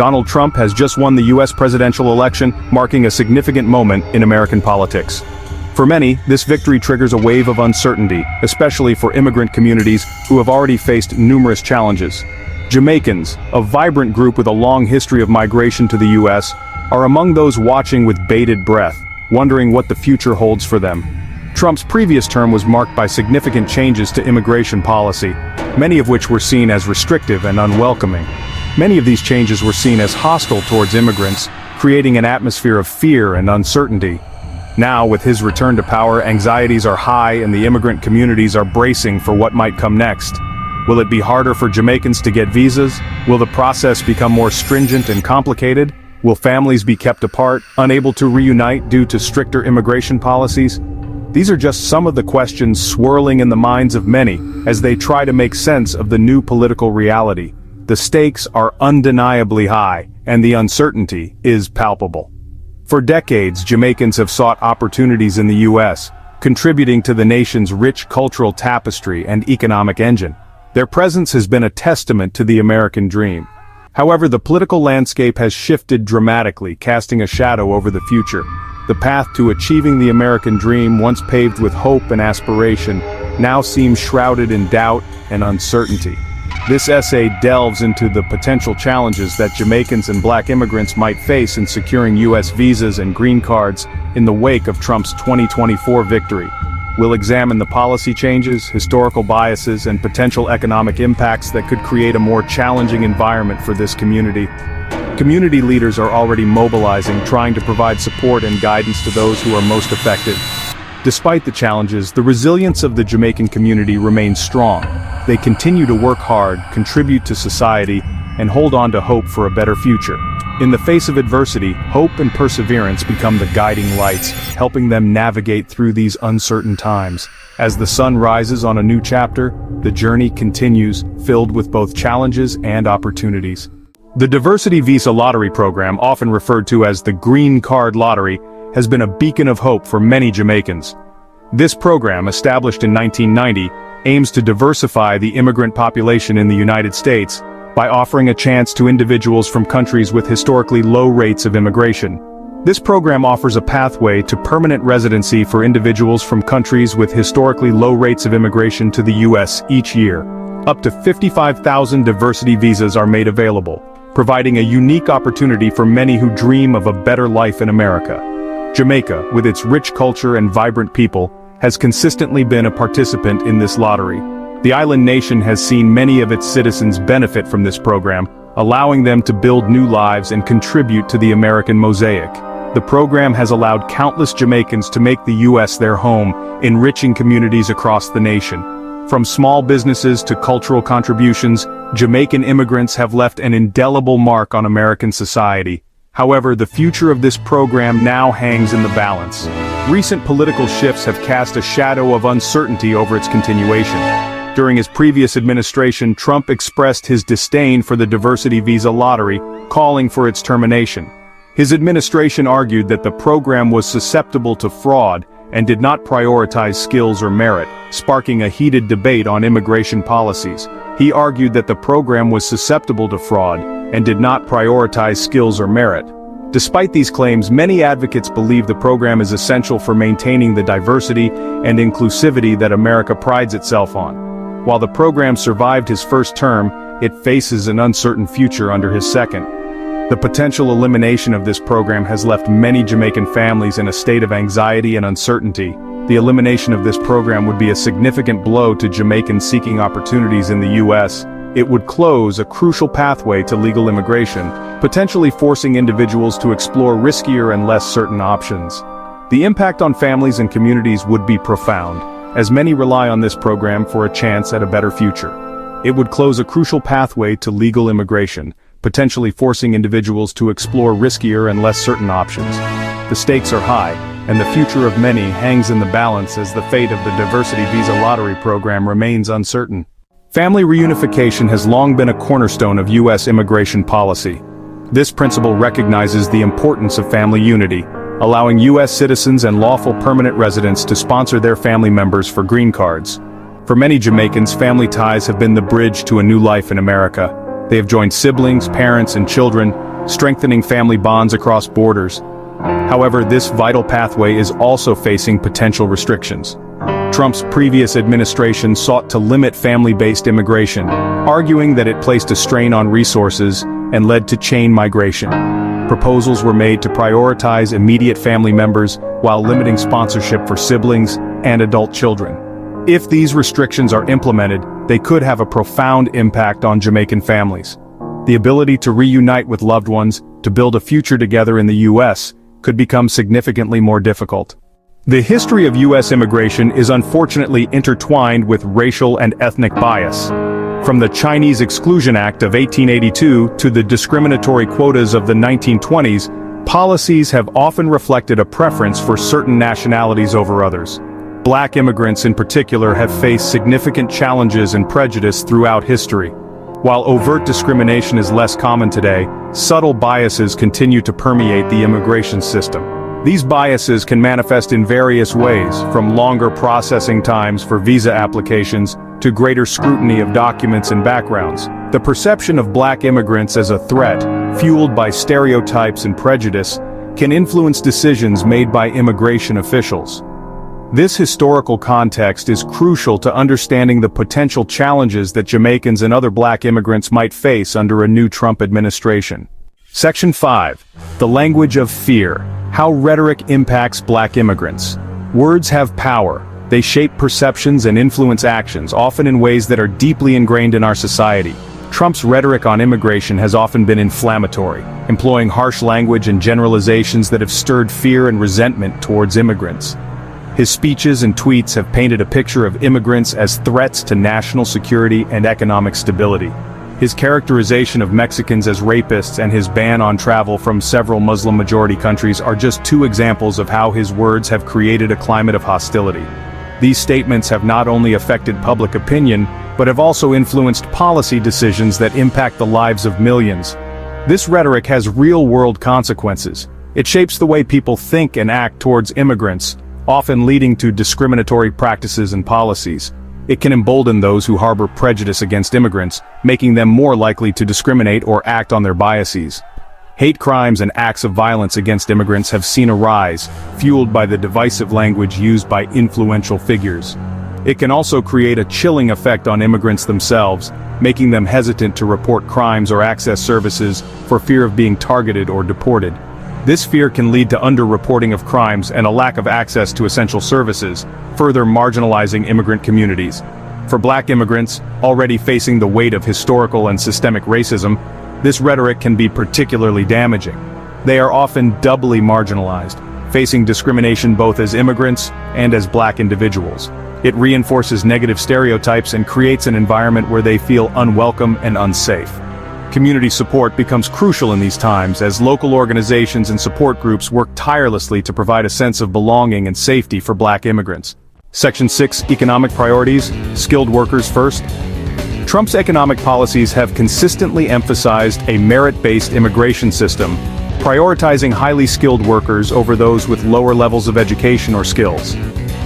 Donald Trump has just won the U.S. presidential election, marking a significant moment in American politics. For many, this victory triggers a wave of uncertainty, especially for immigrant communities who have already faced numerous challenges. Jamaicans, a vibrant group with a long history of migration to the U.S., are among those watching with bated breath, wondering what the future holds for them. Trump's previous term was marked by significant changes to immigration policy, many of which were seen as restrictive and unwelcoming. Many of these changes were seen as hostile towards immigrants, creating an atmosphere of fear and uncertainty. Now, with his return to power, anxieties are high and the immigrant communities are bracing for what might come next. Will it be harder for Jamaicans to get visas? Will the process become more stringent and complicated? Will families be kept apart, unable to reunite due to stricter immigration policies? These are just some of the questions swirling in the minds of many as they try to make sense of the new political reality. The stakes are undeniably high, and the uncertainty is palpable. For decades, Jamaicans have sought opportunities in the U.S., contributing to the nation's rich cultural tapestry and economic engine. Their presence has been a testament to the American dream. However, the political landscape has shifted dramatically, casting a shadow over the future. The path to achieving the American dream, once paved with hope and aspiration, now seems shrouded in doubt and uncertainty. This essay delves into the potential challenges that Jamaicans and black immigrants might face in securing U.S. visas and green cards in the wake of Trump's 2024 victory. We'll examine the policy changes, historical biases, and potential economic impacts that could create a more challenging environment for this community. Community leaders are already mobilizing, trying to provide support and guidance to those who are most affected. Despite the challenges, the resilience of the Jamaican community remains strong. They continue to work hard, contribute to society, and hold on to hope for a better future. In the face of adversity, hope and perseverance become the guiding lights, helping them navigate through these uncertain times. As the sun rises on a new chapter, the journey continues, filled with both challenges and opportunities. The Diversity Visa Lottery program, often referred to as the Green Card Lottery, has been a beacon of hope for many Jamaicans. This program, established in 1990, aims to diversify the immigrant population in the United States by offering a chance to individuals from countries with historically low rates of immigration. This program offers a pathway to permanent residency for individuals from countries with historically low rates of immigration to the U.S. each year. Up to 55,000 diversity visas are made available, providing a unique opportunity for many who dream of a better life in America. Jamaica, with its rich culture and vibrant people, has consistently been a participant in this lottery. The island nation has seen many of its citizens benefit from this program, allowing them to build new lives and contribute to the American mosaic. The program has allowed countless Jamaicans to make the U.S. their home, enriching communities across the nation. From small businesses to cultural contributions, Jamaican immigrants have left an indelible mark on American society. However, the future of this program now hangs in the balance. Recent political shifts have cast a shadow of uncertainty over its continuation. During his previous administration, Trump expressed his disdain for the Diversity Visa Lottery, calling for its termination. His administration argued that the program was susceptible to fraud and did not prioritize skills or merit, sparking a heated debate on immigration policies. He argued that the program was susceptible to fraud and did not prioritize skills or merit. Despite these claims, many advocates believe the program is essential for maintaining the diversity and inclusivity that America prides itself on. While the program survived his first term, it faces an uncertain future under his second. The potential elimination of this program has left many Jamaican families in a state of anxiety and uncertainty. The elimination of this program would be a significant blow to Jamaicans seeking opportunities in the U.S. It would close a crucial pathway to legal immigration, potentially forcing individuals to explore riskier and less certain options. The impact on families and communities would be profound, as many rely on this program for a chance at a better future. It would close a crucial pathway to legal immigration, potentially forcing individuals to explore riskier and less certain options. The stakes are high, and the future of many hangs in the balance as the fate of the Diversity Visa Lottery program remains uncertain. Family reunification has long been a cornerstone of U.S. immigration policy. This principle recognizes the importance of family unity, allowing U.S. citizens and lawful permanent residents to sponsor their family members for green cards. For many Jamaicans, family ties have been the bridge to a new life in America. They have joined siblings, parents, and children, strengthening family bonds across borders. However, this vital pathway is also facing potential restrictions. Trump's previous administration sought to limit family-based immigration, arguing that it placed a strain on resources and led to chain migration. Proposals were made to prioritize immediate family members while limiting sponsorship for siblings and adult children. If these restrictions are implemented, they could have a profound impact on Jamaican families. The ability to reunite with loved ones, to build a future together in the U.S., could become significantly more difficult. The history of U.S. immigration is unfortunately intertwined with racial and ethnic bias. From the Chinese Exclusion Act of 1882 to the discriminatory quotas of the 1920s, policies have often reflected a preference for certain nationalities over others. Black immigrants in particular have faced significant challenges and prejudice throughout history. While overt discrimination is less common today, subtle biases continue to permeate the immigration system. These biases can manifest in various ways, from longer processing times for visa applications to greater scrutiny of documents and backgrounds. The perception of black immigrants as a threat, fueled by stereotypes and prejudice, can influence decisions made by immigration officials. This historical context is crucial to understanding the potential challenges that Jamaicans and other black immigrants might face under a new Trump administration. Section 5. The language of fear. How rhetoric impacts black immigrants. Words have power. They shape perceptions and influence actions, often in ways that are deeply ingrained in our society. Trump's rhetoric on immigration has often been inflammatory, employing harsh language and generalizations that have stirred fear and resentment towards immigrants. His speeches and tweets have painted a picture of immigrants as threats to national security and economic stability. His characterization of Mexicans as rapists and his ban on travel from several Muslim-majority countries are just two examples of how his words have created a climate of hostility. These statements have not only affected public opinion, but have also influenced policy decisions that impact the lives of millions. This rhetoric has real-world consequences. It shapes the way people think and act towards immigrants, often leading to discriminatory practices and policies. It can embolden those who harbor prejudice against immigrants, making them more likely to discriminate or act on their biases. Hate crimes and acts of violence against immigrants have seen a rise, fueled by the divisive language used by influential figures. It can also create a chilling effect on immigrants themselves, making them hesitant to report crimes or access services for fear of being targeted or deported. This fear can lead to underreporting of crimes and a lack of access to essential services, further marginalizing immigrant communities. For black immigrants, already facing the weight of historical and systemic racism, this rhetoric can be particularly damaging. They are often doubly marginalized, facing discrimination both as immigrants and as black individuals. It reinforces negative stereotypes and creates an environment where they feel unwelcome and unsafe. Community support becomes crucial in these times as local organizations and support groups work tirelessly to provide a sense of belonging and safety for black immigrants. Section 6. Economic priorities. Skilled workers first. Trump's economic policies have consistently emphasized a merit-based immigration system, prioritizing highly skilled workers over those with lower levels of education or skills.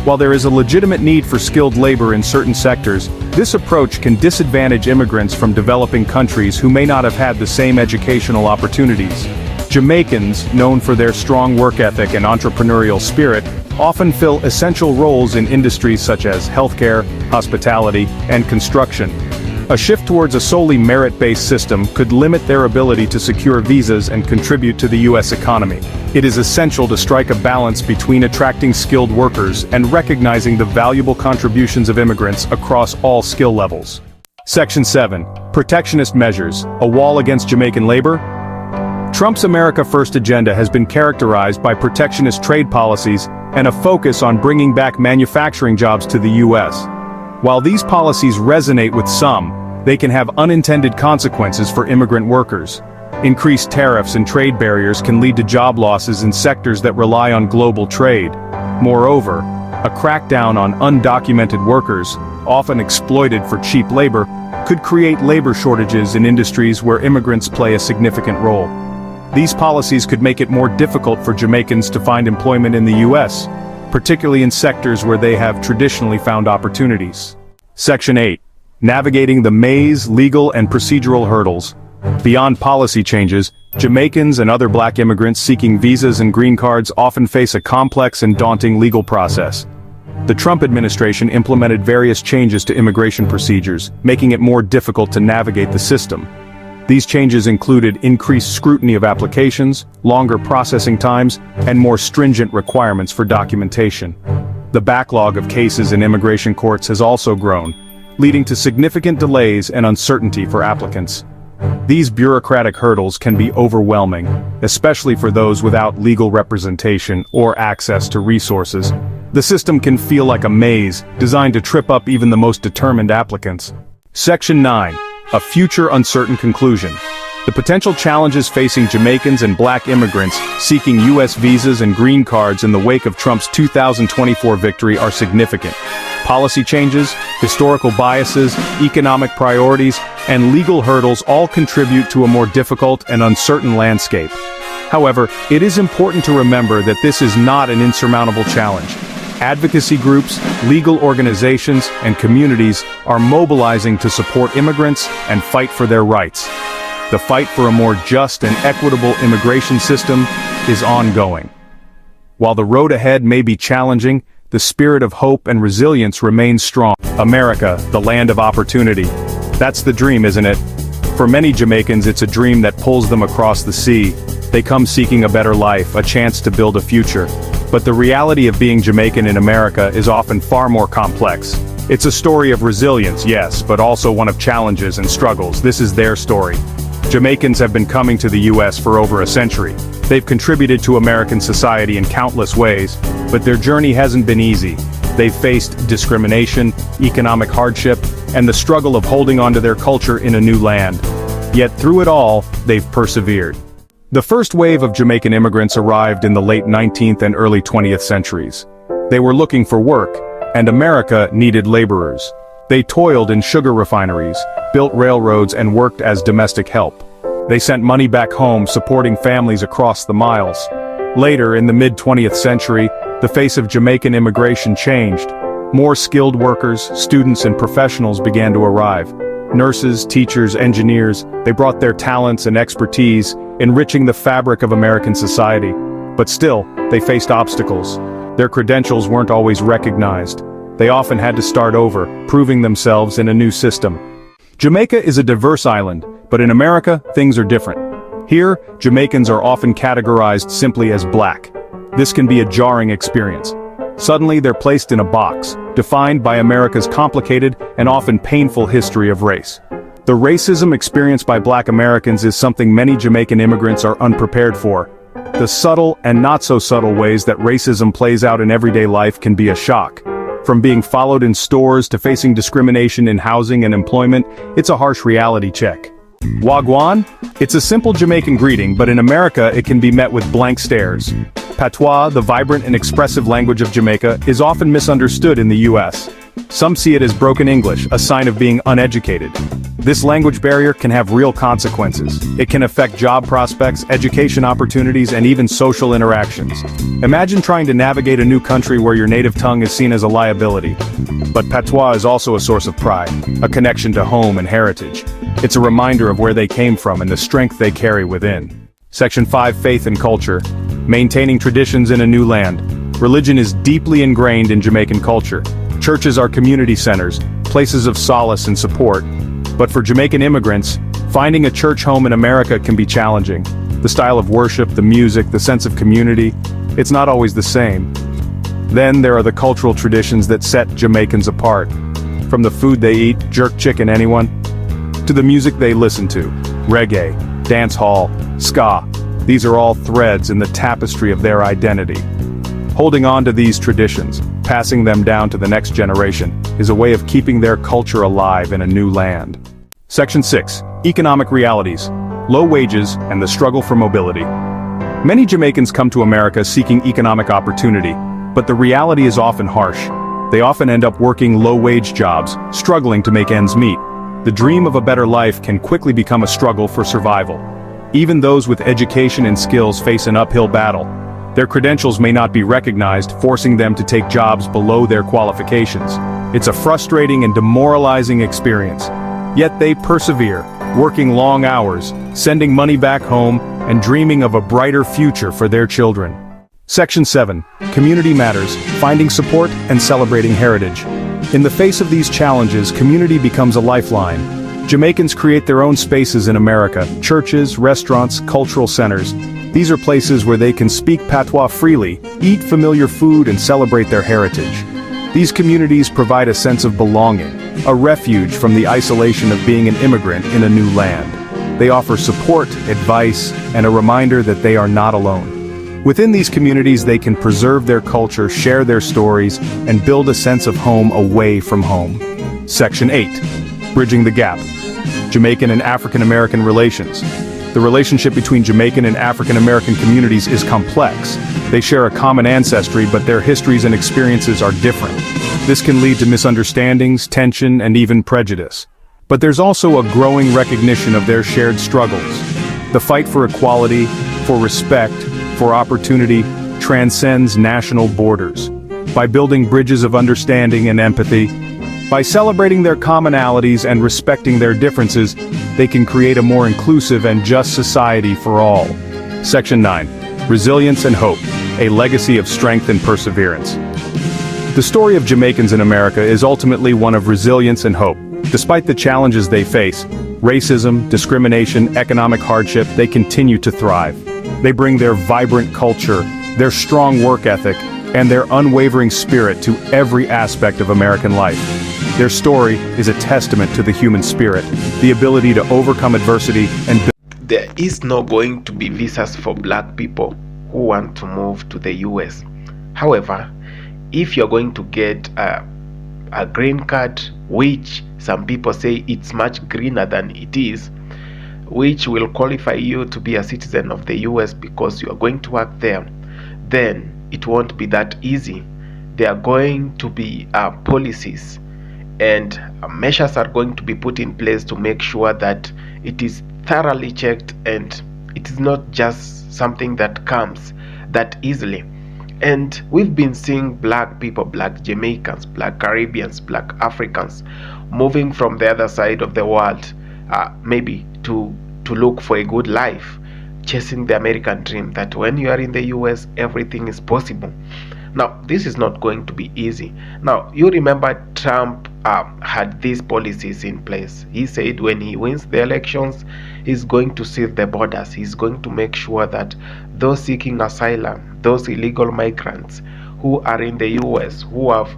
While there is a legitimate need for skilled labor in certain sectors, this approach can disadvantage immigrants from developing countries who may not have had the same educational opportunities. Jamaicans, known for their strong work ethic and entrepreneurial spirit, often fill essential roles in industries such as healthcare, hospitality, and construction. A shift towards a solely merit-based system could limit their ability to secure visas and contribute to the U.S. economy. It is essential to strike a balance between attracting skilled workers and recognizing the valuable contributions of immigrants across all skill levels. Section 7. Protectionist measures. A wall against Jamaican labor. Trump's America First agenda has been characterized by protectionist trade policies and a focus on bringing back manufacturing jobs to the U.S. While these policies resonate with some, they can have unintended consequences for immigrant workers. Increased tariffs and trade barriers can lead to job losses in sectors that rely on global trade. Moreover, a crackdown on undocumented workers, often exploited for cheap labor, could create labor shortages in industries where immigrants play a significant role. These policies could make it more difficult for Jamaicans to find employment in the U.S., particularly in sectors where they have traditionally found opportunities. Section 8. Navigating the maze, legal and procedural hurdles. Beyond policy changes, Jamaicans and other black immigrants seeking visas and green cards often face a complex and daunting legal process. The Trump administration implemented various changes to immigration procedures, making it more difficult to navigate the system. These changes included increased scrutiny of applications, longer processing times, and more stringent requirements for documentation. The backlog of cases in immigration courts has also grown, leading to significant delays and uncertainty for applicants. These bureaucratic hurdles can be overwhelming, especially for those without legal representation or access to resources. The system can feel like a maze, designed to trip up even the most determined applicants. Section 9. A future uncertain conclusion. The potential challenges facing Jamaicans and black immigrants seeking U.S. visas and green cards in the wake of Trump's 2024 victory are significant. Policy changes, historical biases, economic priorities, and legal hurdles all contribute to a more difficult and uncertain landscape. However, it is important to remember that this is not an insurmountable challenge. Advocacy groups, legal organizations, and communities are mobilizing to support immigrants and fight for their rights. The fight for a more just and equitable immigration system is ongoing. While the road ahead may be challenging, the spirit of hope and resilience remains strong. America, the land of opportunity. That's the dream, isn't it? For many Jamaicans, it's a dream that pulls them across the sea. They come seeking a better life, a chance to build a future. But the reality of being Jamaican in America is often far more complex. It's a story of resilience, yes, but also one of challenges and struggles. This is their story. Jamaicans have been coming to the U.S. for over a century. They've contributed to American society in countless ways, but their journey hasn't been easy. They've faced discrimination, economic hardship, and the struggle of holding on to their culture in a new land. Yet through it all, they've persevered. The first wave of Jamaican immigrants arrived in the late 19th and early 20th centuries. They were looking for work, and America needed laborers. They toiled in sugar refineries, built railroads, and worked as domestic help. They sent money back home, supporting families across the miles. Later, in the mid-20th century, the face of Jamaican immigration changed. More skilled workers, students, and professionals began to arrive. Nurses, teachers, engineers, they brought their talents and expertise, enriching the fabric of American society. But still, they faced obstacles. Their credentials weren't always recognized. They often had to start over, proving themselves in a new system. Jamaica is a diverse island, but in America, things are different. Here, Jamaicans are often categorized simply as black. This can be a jarring experience. Suddenly, they're placed in a box, defined by America's complicated and often painful history of race. The racism experienced by black Americans is something many Jamaican immigrants are unprepared for. The subtle and not so subtle ways that racism plays out in everyday life can be a shock. From being followed in stores to facing discrimination in housing and employment, it's a harsh reality check. Wagwan? It's a simple Jamaican greeting, but in America it can be met with blank stares. Patois, the vibrant and expressive language of Jamaica, is often misunderstood in the U.S. Some see it as broken English, a sign of being uneducated. This language barrier can have real consequences. It can affect job prospects, education opportunities, and even social interactions. Imagine trying to navigate a new country where your native tongue is seen as a liability. But patois is also a source of pride, a connection to home and heritage. It's a reminder of where they came from and the strength they carry within. Section 5. Faith and culture. Maintaining traditions in a new land. Religion is deeply ingrained in Jamaican culture. Churches are community centers, places of solace and support. But for Jamaican immigrants, finding a church home in America can be challenging. The style of worship, the music, the sense of community, it's not always the same. Then there are the cultural traditions that set Jamaicans apart. From the food they eat, jerk chicken anyone? To the music they listen to, reggae, dance hall, ska. These are all threads in the tapestry of their identity. Holding on to these traditions, passing them down to the next generation, is a way of keeping their culture alive in a new land. Section 6. Economic realities. Low wages and the struggle for mobility. Many Jamaicans come to America seeking economic opportunity, but the reality is often harsh. They often end up working low-wage jobs, struggling to make ends meet. The dream of a better life can quickly become a struggle for survival. Even those with education and skills face an uphill battle. Their credentials may not be recognized, forcing them to take jobs below their qualifications. It's a frustrating and demoralizing experience. Yet they persevere, working long hours, sending money back home, and dreaming of a brighter future for their children. Section 7. Community Matters, Finding Support and Celebrating Heritage. In the face of these challenges, community becomes a lifeline. Jamaicans create their own spaces in America: churches, restaurants, cultural centers. These are places where they can speak patois freely, eat familiar food, and celebrate their heritage. These communities provide a sense of belonging, a refuge from the isolation of being an immigrant in a new land. They offer support, advice, and a reminder that they are not alone. Within these communities, they can preserve their culture, share their stories, and build a sense of home away from home. Section 8. Bridging the Gap. Jamaican and African American Relations. The relationship between Jamaican and African American communities is complex. They share a common ancestry, but their histories and experiences are different. This can lead to misunderstandings, tension, and even prejudice. But there's also a growing recognition of their shared struggles. The fight for equality, for respect, for opportunity, transcends national borders. By building bridges of understanding and empathy, by celebrating their commonalities and respecting their differences, they can create a more inclusive and just society for all. Section 9. Resilience and Hope, a legacy of strength and perseverance. The story of Jamaicans in America is ultimately one of resilience and hope. Despite the challenges they face, racism, discrimination, economic hardship, they continue to thrive. They bring their vibrant culture, their strong work ethic, and their unwavering spirit to every aspect of American life. Their story is a testament to the human spirit, the ability to overcome adversity and build. There is not going to be visas for black people who want to move to the US. However, if you're going to get a green card, which some people say it's much greener than it is, which will qualify you to be a citizen of the US because you are going to work there, then it won't be that easy. There are going to be policies and measures are going to be put in place to make sure that it is thoroughly checked and it is not just something that comes that easily. And we've been seeing black people, black Jamaicans, black Caribbeans, black Africans moving from the other side of the world, maybe to look for a good life, chasing the American dream that when you are in the US, everything is possible. Now, this is not going to be easy. Now, you remember Trump had these policies in place. He said when he wins the elections, he's going to seal the borders. He's going to make sure that those seeking asylum, those illegal migrants who are in the US, who have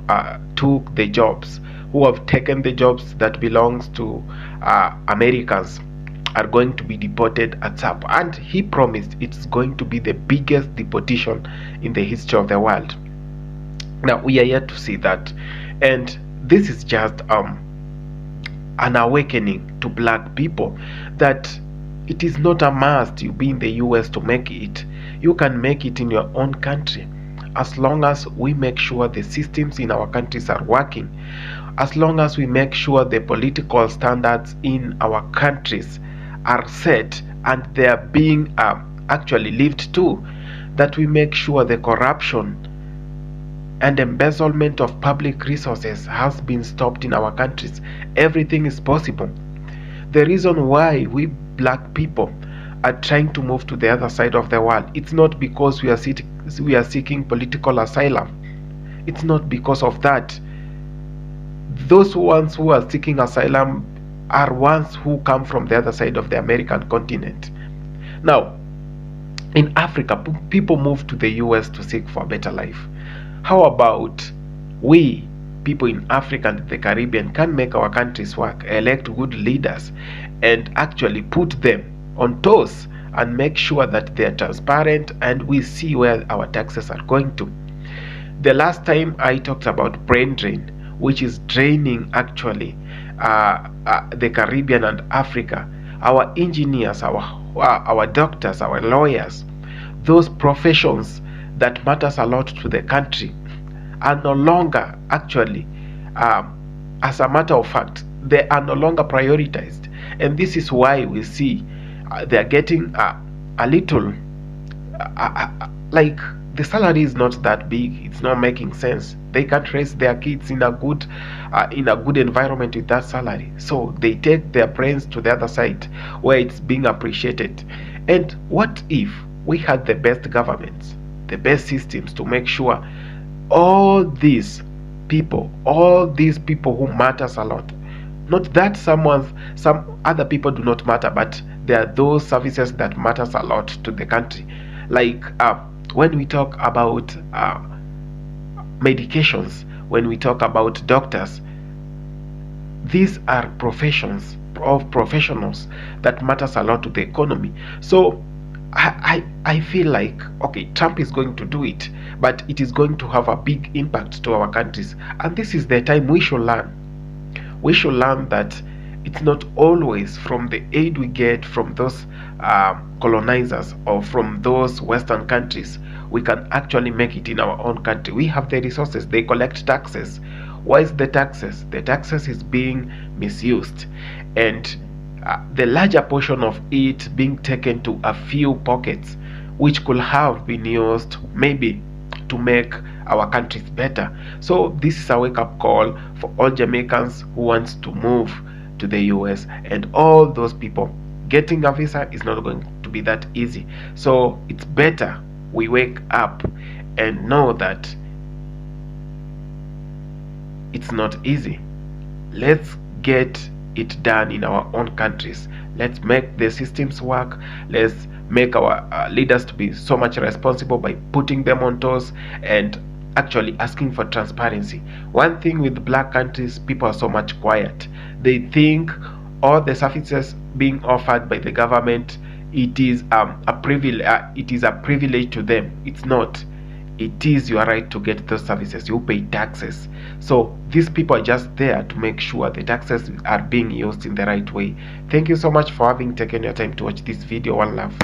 took the jobs, who have taken the jobs that belongs to Americans, are going to be deported ASAP. And he promised it's going to be the biggest deportation in the history of the world. Now we are yet to see that, and this is just an awakening to black people that it is not a must you be in the US to make it. You can make it in your own country, as long as we make sure the systems in our countries are working, as long as we make sure the political standards in our countries are set and they are being actually lived to, that we make sure the corruption and embezzlement of public resources has been stopped in our countries. Everything is possible. The reason why we black people are trying to move to the other side of the world, it's not because we are seeking political asylum. It's not because of that. Those ones who are seeking asylum are ones who come from the other side of the American continent. Now, in Africa, people move to the US to seek for a better life. How about we, people in Africa and the Caribbean, can make our countries work, elect good leaders, and actually put them on toes and make sure that they are transparent and we see where our taxes are going to. The last time I talked about brain drain, which is draining actually the Caribbean and Africa, our engineers, our doctors, our lawyers, those professions that matters a lot to the country are no longer actually, as a matter of fact, they are no longer prioritized. And this is why we see they are getting a little like the salary is not that big. It's not making sense. They can't raise their kids in a good environment with that salary. So they take their brains to the other side where it's being appreciated. And what if we had the best governments, the best systems to make sure all these people who matters a lot, not that some other people do not matter, but there are those services that matters a lot to the country, like when we talk about medications, when we talk about doctors. These are professionals that matters a lot to the economy. So I feel like, okay, Trump is going to do it, but it is going to have a big impact to our countries, and this is the time we should learn. We should learn that it's not always from the aid we get from those colonizers or from those Western countries. We can actually make it in our own country. We have the resources. They collect taxes. Why is the taxes? The taxes is being misused, and the larger portion of it being taken to a few pockets, which could have been used maybe to make our countries better. So this is a wake-up call for all Jamaicans who wants to move to the US, and all those people. Getting a visa is not going to be that easy. So it's better we wake up and know that it's not easy. Let's get it done in our own countries. Let's make the systems work. Let's make our leaders to be so much responsible by putting them on toes and actually asking for transparency. One thing with black countries, people are so much quiet. They think all the services being offered by the government, it is a privilege. It is a privilege to them. It's not. It is your right to get those services. You pay taxes. So these people are just there to make sure the taxes are being used in the right way. Thank you so much for having taken your time to watch this video. One love.